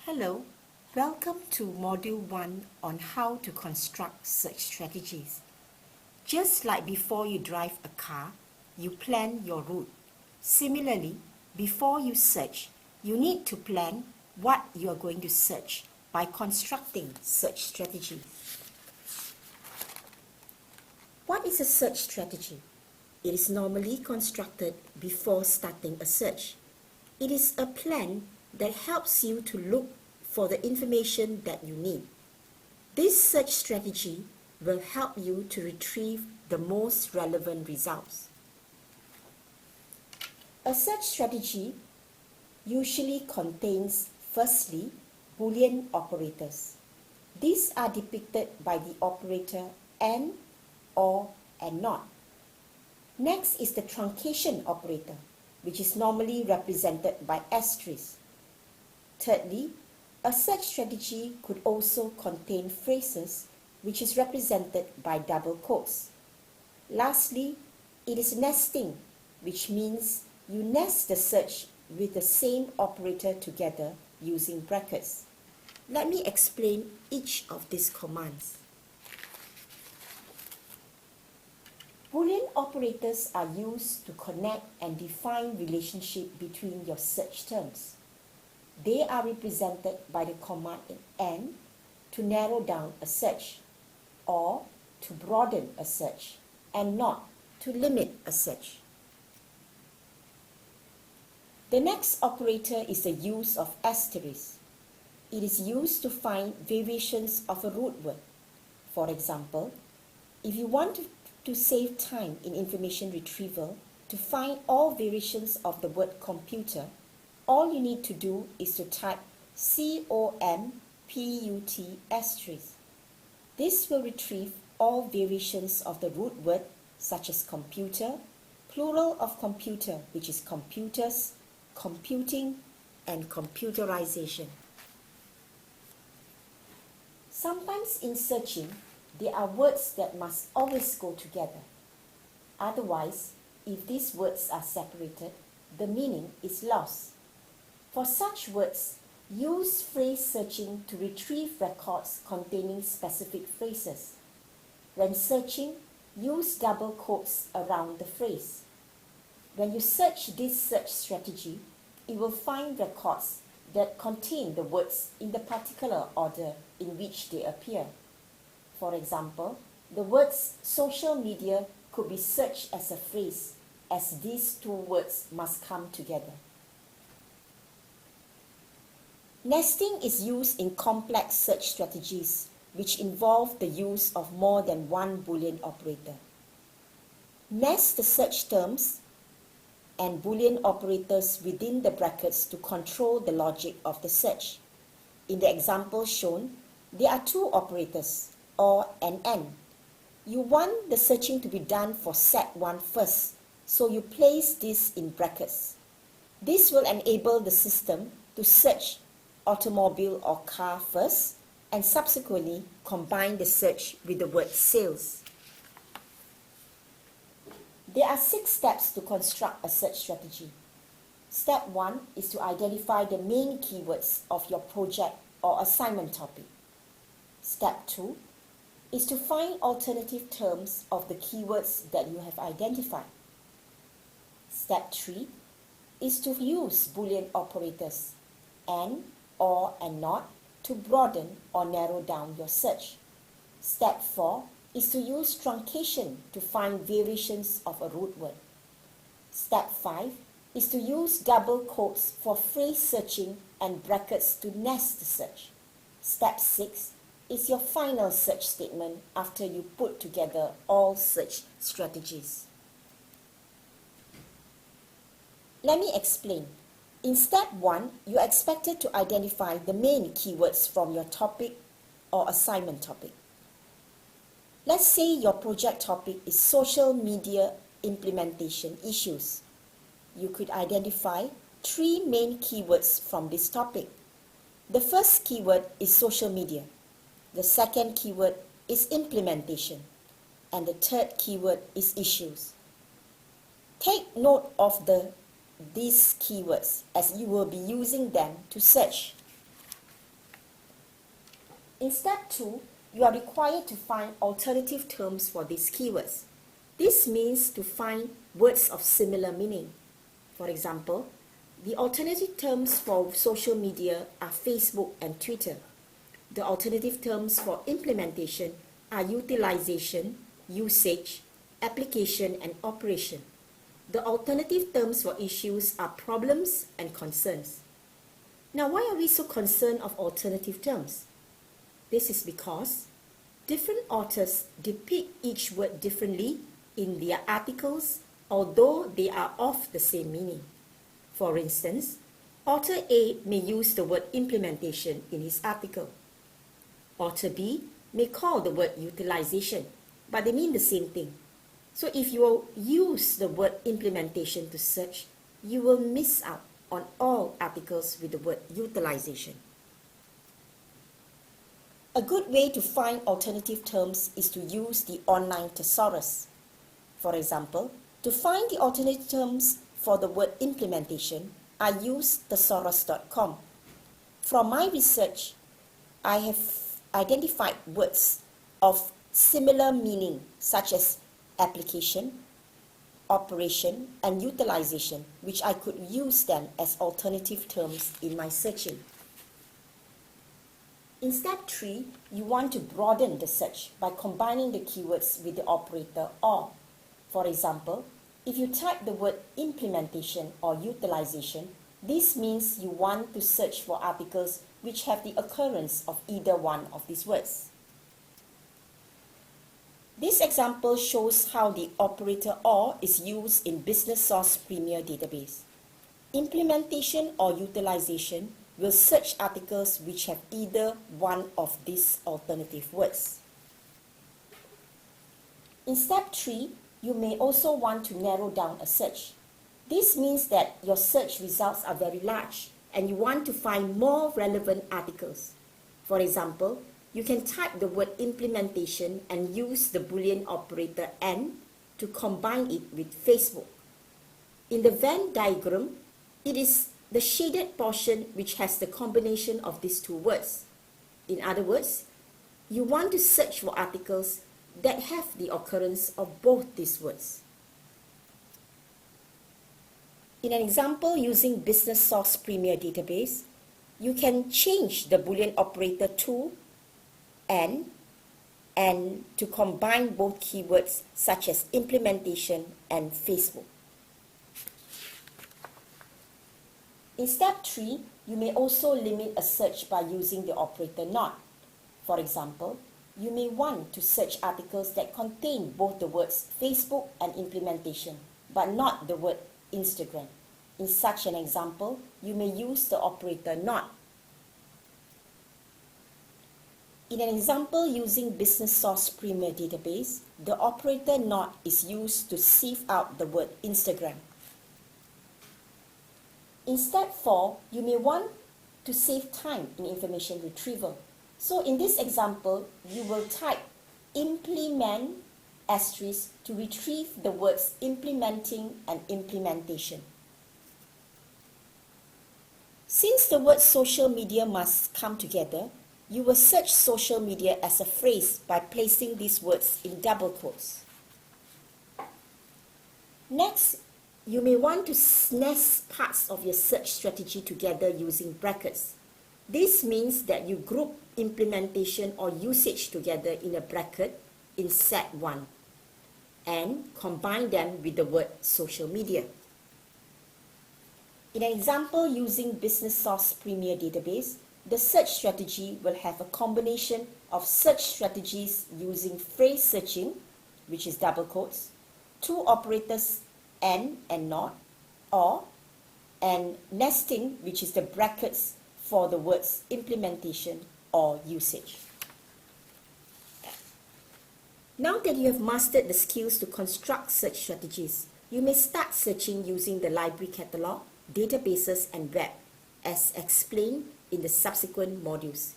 Hello, welcome to Module 1 on how to construct search strategies. Just like before you drive a car, you plan your route. Similarly, before you search, you need to plan what you are going to search by constructing search strategies. What is a search strategy? It is normally constructed before starting a search. It is a plan that helps you to look for the information that you need. This search strategy will help you to retrieve the most relevant results. A search strategy usually contains, firstly, Boolean operators. These are depicted by the operator and, or, and not. Next is the truncation operator, which is normally represented by asterisk. Thirdly, a search strategy could also contain phrases which is represented by double quotes. Lastly, it is nesting, which means you nest the search with the same operator together using brackets. Let me explain each of these commands. Boolean operators are used to connect and define relationship between your search terms. They are represented by the command AND to narrow down a search, or to broaden a search, and NOT to limit a search. The next operator is the use of asterisk. It is used to find variations of a root word. For example, if you want to save time in information retrieval to find all variations of the word computer, all you need to do is to type COMPUT asterisk. This will retrieve all variations of the root word such as computer, plural of computer, which is computers, computing, and computerization. Sometimes in searching, there are words that must always go together. Otherwise, if these words are separated, the meaning is lost. For such words, use phrase searching to retrieve records containing specific phrases. When searching, use double quotes around the phrase. When you search this search strategy, it will find records that contain the words in the particular order in which they appear. For example, the words social media could be searched as a phrase, as these two words must come together. Nesting is used in complex search strategies, which involve the use of more than one Boolean operator. Nest the search terms and Boolean operators within the brackets to control the logic of the search. In the example shown, there are two operators, OR and AND. You want the searching to be done for set 1 first, so you place this in brackets. This will enable the system to search automobile or car first, and subsequently combine the search with the word sales. There are 6 steps to construct a search strategy. Step 1 is to identify the main keywords of your project or assignment topic. Step 2 is to find alternative terms of the keywords that you have identified. Step 3 is to use Boolean operators AND, OR, and NOT to broaden or narrow down your search. Step 4 is to use truncation to find variations of a root word. Step 5 is to use double quotes for phrase searching and brackets to nest the search. Step 6 is your final search statement after you put together all search strategies. Let me explain. In step 1, you are expected to identify the main keywords from your topic or assignment topic. Let's say your project topic is social media implementation issues. You could identify 3 main keywords from this topic. The first keyword is social media. The second keyword is implementation. And the third keyword is issues. Take note of these keywords as you will be using them to search. In step 2, you are required to find alternative terms for these keywords. This means to find words of similar meaning. For example, the alternative terms for social media are Facebook and Twitter. The alternative terms for implementation are utilization, usage, application, and operation. The alternative terms for issues are problems and concerns. Now, why are we so concerned of alternative terms? This is because different authors depict each word differently in their articles, although they are of the same meaning. For instance, author A may use the word implementation in his article. Author B may call the word utilization, but they mean the same thing. So if you use the word implementation to search, you will miss out on all articles with the word utilization. A good way to find alternative terms is to use the online thesaurus. For example, to find the alternative terms for the word implementation, I use thesaurus.com. From my research, I have identified words of similar meaning such as application, operation, and utilization, which I could use them as alternative terms in my searching. In step 3, you want to broaden the search by combining the keywords with the operator OR. For example, if you type the word implementation or utilization, this means you want to search for articles which have the occurrence of either one of these words. This example shows how the operator OR is used in Business Source Premier database. Implementation or utilization will search articles which have either one of these alternative words. In step 3, you may also want to narrow down a search. This means that your search results are very large and you want to find more relevant articles. For example, you can type the word implementation and use the Boolean operator AND to combine it with Facebook. In the Venn diagram, it is the shaded portion which has the combination of these two words. In other words, you want to search for articles that have the occurrence of both these words. In an example using Business Source Premier database, you can change the Boolean operator to and to combine both keywords such as implementation and Facebook. In step 3, you may also limit a search by using the operator NOT. For example, you may want to search articles that contain both the words Facebook and implementation, but not the word Instagram. In such an example, you may use the operator NOT. In an example using Business Source Premier database, the operator NOT is used to sieve out the word Instagram. In step 4, you may want to save time in information retrieval. So in this example, you will type implement * to retrieve the words implementing and implementation. Since the word social media must come together, you will search social media as a phrase by placing these words in double quotes. Next, you may want to nest parts of your search strategy together using brackets. This means that you group implementation or usage together in a bracket in set 1 and combine them with the word social media. In an example using Business Source Premier database, the search strategy will have a combination of search strategies using phrase searching, which is double quotes, two operators and NOT, or and nesting, which is the brackets for the words implementation or usage. Now that you have mastered the skills to construct search strategies, you may start searching using the library catalog, databases, and web, as explained in the subsequent modules.